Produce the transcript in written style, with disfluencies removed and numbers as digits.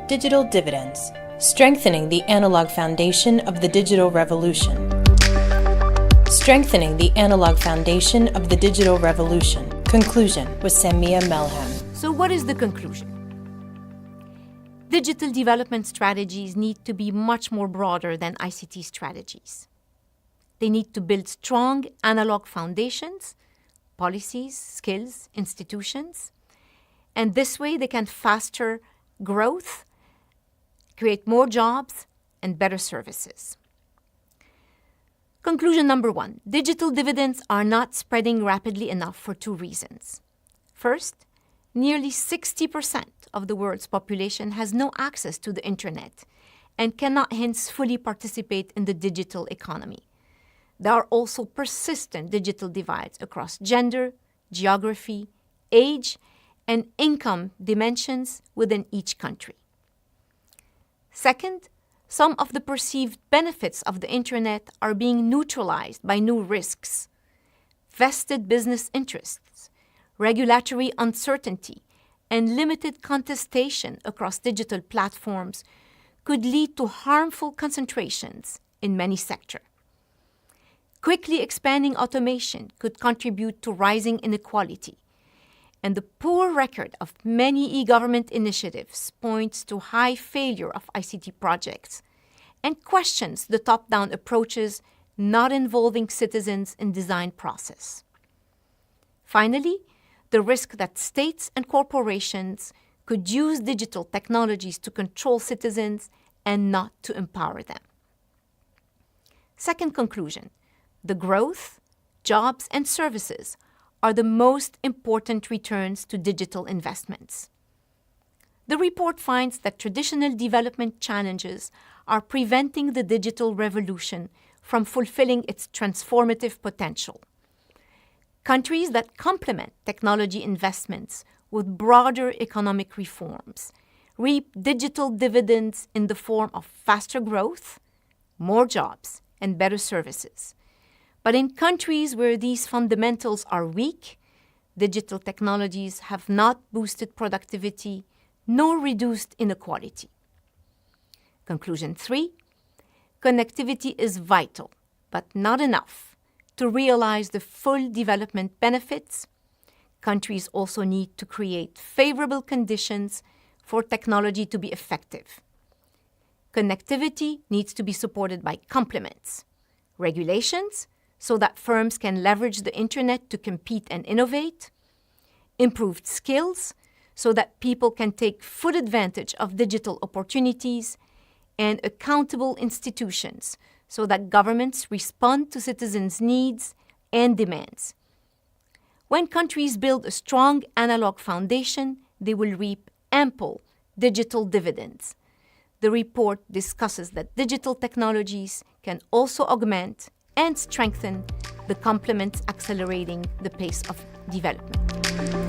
Digital dividends, strengthening the analog foundation of the digital revolution. Strengthening the analog foundation of the digital revolution. Conclusion with Samia Melhem. So what is the conclusion? Digital development strategies need to be much more broader than ICT strategies. They need to build strong analog foundations, policies, skills, institutions, and this way they can foster growth, create more jobs, and better services. Conclusion number 1, digital dividends are not spreading rapidly enough for 2 reasons. First, nearly 60% of the world's population has no access to the internet and cannot hence fully participate in the digital economy. There are also persistent digital divides across gender, geography, age, and income dimensions within each country. Second, some of the perceived benefits of the internet are being neutralized by new risks. Vested business interests, regulatory uncertainty, and limited contestation across digital platforms could lead to harmful concentrations in many sectors. Quickly expanding automation could contribute to rising inequality, and the poor record of many e-government initiatives points to high failure of ICT projects and questions the top-down approaches not involving citizens in design process. Finally, the risk that states and corporations could use digital technologies to control citizens and not to empower them. Second conclusion, the growth, jobs, and services are the most important returns to digital investments. The report finds that traditional development challenges are preventing the digital revolution from fulfilling its transformative potential. Countries that complement technology investments with broader economic reforms reap digital dividends in the form of faster growth, more jobs, and better services. But in countries where these fundamentals are weak, digital technologies have not boosted productivity nor reduced inequality. Conclusion 3, connectivity is vital, but not enough to realize the full development benefits. Countries also need to create favorable conditions for technology to be effective. Connectivity needs to be supported by complements, regulations, so that firms can leverage the internet to compete and innovate, improved skills, so that people can take full advantage of digital opportunities, and accountable institutions, so that governments respond to citizens' needs and demands. When countries build a strong analog foundation, they will reap ample digital dividends. The report discusses that digital technologies can also augment and strengthen the complements accelerating the pace of development.